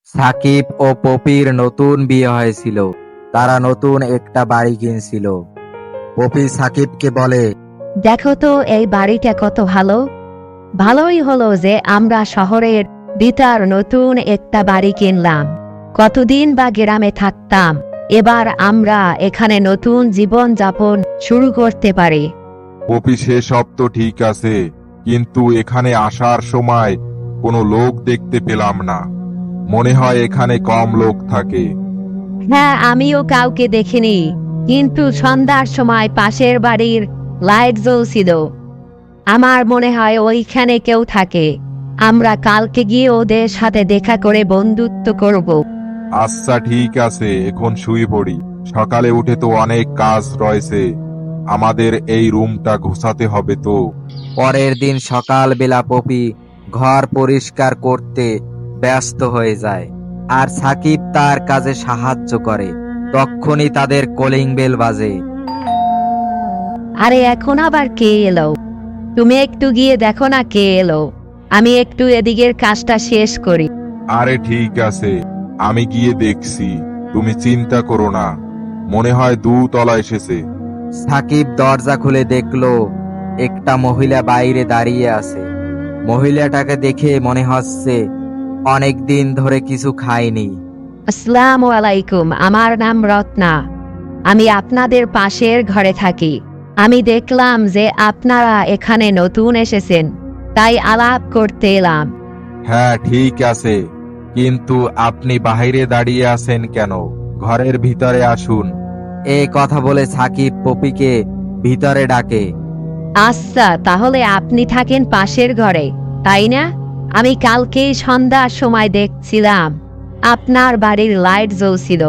সাকিব ও পপির নতুন বিয়ে হয়েছিল। তারা নতুন একটা বাড়ি কিনছিল। পপি সাকিবকে বলে, দেখো তো এই বাড়িটা কত ভালো। ভালোই হলো যে আমরা শহরের ভিতর নতুন একটা বাড়ি কিনলাম। কতদিন বা গ্রামে থাকতাম, এবার আমরা এখানে নতুন জীবন যাপন শুরু করতে পারি। পপি সেসব তো ঠিক আছে, কিন্তু এখানে আসার সময় কোনো লোক দেখতে পেলাম না। মনে হয় এখানে কম লোক থাকে। হ্যাঁ, আমিও কাউকে দেখিনি, কিন্তু সন্ধ্যার সময় পাশের বাড়ির লাইট জ্বলছিল। আমার মনে হয় ওইখানে কেউ থাকে। আমরা কালকে গিয়ে ওদের সাথে দেখা করে বন্ধুত্ব করব। আচ্ছা ঠিক আছে, এখন শুয়ে পড়ি। সকালে উঠে তো অনেক কাজ রয়েছে, আমাদের এই রুমটা ঘোষাতে হবে তো। পরের দিন সকালবেলা পপি ঘর পরিষ্কার করতে ব্যস্ত হয়ে যায়, আর সাকিব তার কাজে সাহায্য করে। তক্ষুনি তাদের কলিং বেল বাজে। আরে এখন আবার কে এলো? তুমি একটু গিয়ে দেখো না কে এলো। আমি একটু এদিকের কাজটা শেষ করি। আরে ঠিক আছে, আমি গিয়ে দেখছি, তুমি চিন্তা করো না। মনে হয় দুতলা এসেছে। সাকিব দরজা খুলে দেখলো একটা মহিলা বাইরে দাঁড়িয়ে আছে। মহিলাটাকে দেখে মনে হচ্ছে অনেক দিন ধরে কিছু খায়নি। আসসালামু আলাইকুম, আমার নাম রত্না। আমি আপনাদের পাশের ঘরে থাকি। আমি দেখলাম যে আপনারা এখানে নতুন এসেছেন, তাই আলাপ করতে এলাম। হ্যাঁ ঠিক আছে, কিন্তু আপনি বাইরে দাঁড়িয়ে আছেন কেন? ঘরের ভিতরে আসুন। এই কথা বলে সাকিব পপিকে ভিতরে ডাকে। আচ্ছা, তাহলে আপনি থাকেন পাশের ঘরে, তাই না? আমি কালকেই সন্ধ্যার সময় দেখছিলাম আপনার বাড়ির লাইট জ্বলছিল।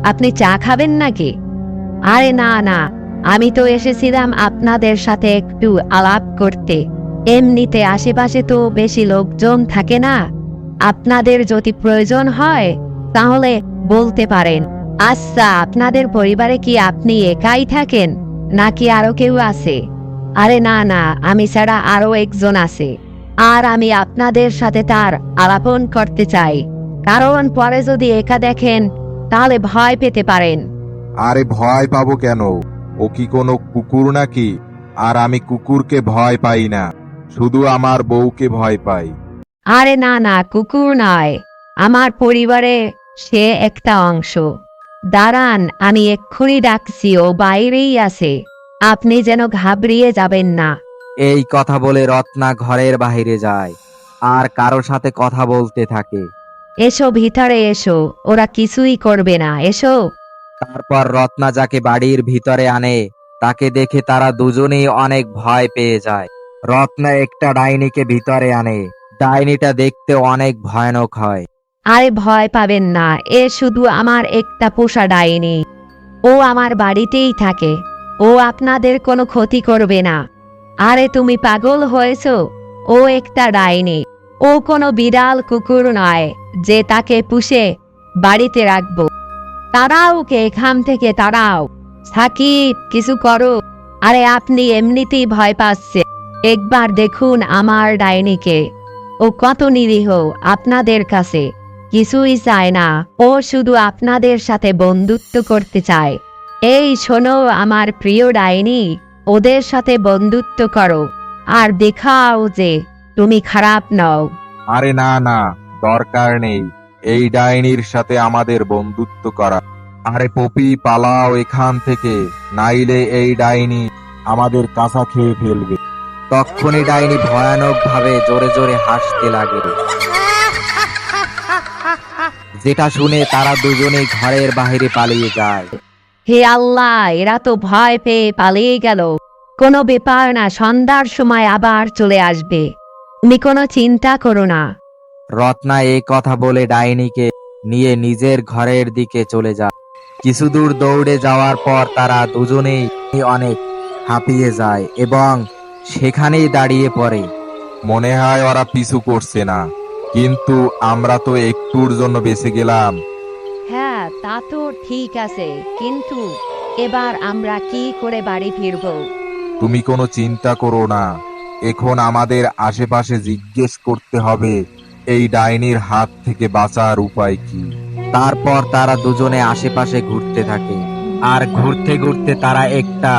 আপনি চা খাবেন নাকি? আরে না না, আমি তো এসেছিলাম আপনাদের সাথে একটু আলাপ করতে। এমনিতে আশেপাশে তো বেশি লোকজন থাকে না। আপনাদের যদি প্রয়োজন হয় তাহলে বলতে পারেন। আচ্ছা, আপনাদের পরিবারে কি আপনি একাই থাকেন নাকি আরো কেউ আছে? আরে না না, আমি ছাড়া আরো একজন আছে, আর আমি আপনাদের সাথে তার আলাপন করতে চাই। কারণ পরে যদি একা দেখেন তাহলে ভয় পেতে পারেন। আরে ভয় পাবো কেন? ও কি কোনো কুকুর নাকি? আর আমি কুকুরকে ভয় পাই না, শুধু আমার বউকে ভয় পাই। আরে না না, কুকুর নয়, আমার পরিবারে সে একটা অংশ। দাঁড়ান, আমি এক্ষুনি ডাকছি, ও বাইরেই আছে। আপনি যেন ঘাবড়িয়ে যাবেন না। এই কথা বলে রত্না ঘরের বাইরে যায় আর কারো সাথে কথা বলতে থাকে। এসো ভিতরে এসো, ওরা কিছুই করবে না, এসো। তারপর রত্না যাকে বাড়ির ভিতরে আনে তাকে দেখে তারা দুজনেই অনেক ভয় পেয়ে যায়। রত্না একটা ডাইনিকে ভিতরে আনে। ডাইনিটা দেখতে অনেক ভয়ানক হয়। আরে ভয় পাবেন না, এ শুধু আমার একটা পোষা ডাইনি। ও আমার বাড়িতেই থাকে, ও আপনাদের কোনো ক্ষতি করবে না। আরে তুমি পাগল হয়েছো? ও একটা ডাইনি, ও কোনো বিড়াল কুকুর নয় যে তাকে পুষে বাড়িতে রাখবো। তাড়াও ওকে এখান থেকে, তাড়াও। সাকিব, কিছু করো। আরে আপনি এমনিতেই ভয় পাচ্ছে, একবার দেখুন আমার ডাইনিকে। ও কত নিরীহ আপনাদের কাছে, কিছুই চায় না। ও শুধু আপনাদের সাথে বন্ধুত্ব করতে চায়। এই শোনো আমার প্রিয় ডাইনি, ওদের সাথে বন্ধুত্ব করো আর দেখাও যে তুমি খারাপ নও। আরে না না, দরকার নেই এই ডাইনির সাথে আমাদের বন্ধুত্ব করা। আরে পপি, পালাও এখান থেকে, নাইলে এই ডাইনি আমাদের কাঁচা খেয়ে ফেলবে। তক্ষুনি ডাইনি ভয়ানক ভাবে জোরে জোরে হাসতে লাগে, যেটা শুনে তারা দুজনেই ঘরের বাইরে পালিয়ে যায়। হে আল্লাহ, এরা তো ভয় পেয়ে পালিয়ে গেল। কোনো ব্যাপার না, সন্ধ্যার সময় আবার চলে আসবে, তুমি কোনো চিন্তা করো না। রত্না এই কথা বলে ডাইনিকে নিয়ে নিজের ঘরের দিকে চলে যায়। কিছু দূর দৌড়ে যাওয়ার পর তারা দুজনেই অনেক হাঁপিয়ে যায় এবং সেখানেই দাঁড়িয়ে পড়ে। মনে হয় ওরা পিছু করছে না, কিন্তু আমরা তো একটুর জন্য বেঁচে গেলাম। হ্যাঁ, তা তো ঠিক আছে, কিন্তু এবার আমরা কি করে বাড়ি ফিরবো? তুমি কোনো চিন্তা করো না, এখন আমাদের আশেপাশে জিজ্ঞেস করতে হবে এই ডাইনির হাত থেকে বাঁচার উপায় কি? তারপর তারা দুজনে আশেপাশে ঘুরতে থাকে, আর ঘুরতে ঘুরতে তারা একটা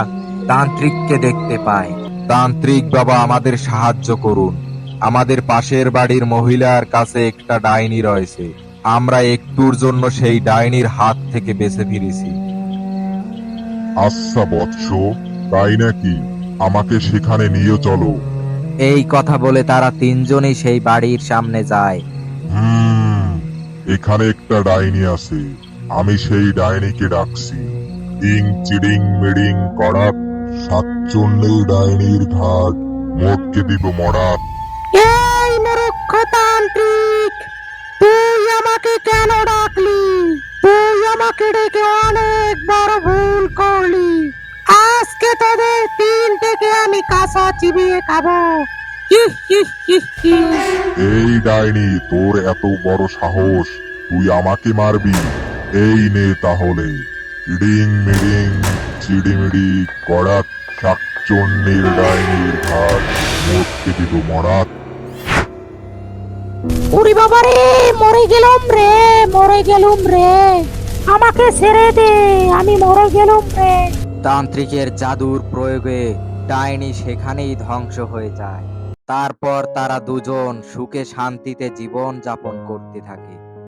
তান্ত্রিককে দেখতে পায়। তান্ত্রিক বাবা, আমাদের সাহায্য করুন। আমাদের পাশের বাড়ির মহিলার কাছে একটা ডাইনি রয়েছে। আমরা একটুর জন্য সেই ডাইনির হাত থেকে বেঁচে ফিরেছি। আচ্ছা বৎস, তাই নাকি? আমাকে সেখানে নিয়ে চলো। এই কথা বলে তারা তিনজনই সেই বাড়ির সামনে যায়। এখানে একটা ডাইনি আছে। আমি সেই ডাইনিকে ডাকছি। ইং চিডিং মিডিং কড়াক, সাতচন্ডী ডাইনির ঘাট মোটকে দিব মরাত। এই মূর্খ তান্ত্রিক, তুই আমাকে কেন ডাকলি? তুই আমাকে ডেকে অনেক বড় ভুল করলি। আজকে তোদের তিনটেকে আমি কাঁচা চিবিয়ে খাবো। হি হি হি হি। এই ডাইনি, তোর এত বড় সাহস, তুই আমাকে মারবি? এই নে তাহলে, ইডিং মিডিং চিডিমিডি কড়াক, শাকচন্ডীর ডাইনির ঘাট মোটকে দিব মরাত। ওরে বাবা রে, মরে গেলাম রে, মরে গেলুম রে। আমাকে ছেড়ে দে, আমি মরে গেলুম রে। তান্ত্রিকের জাদুর প্রয়োগে ডাইনি সেখানেই ধ্বংস হয়ে যায়। তারপর তারা দুজন সুখে শান্তিতে জীবন যাপন করতে থাকে।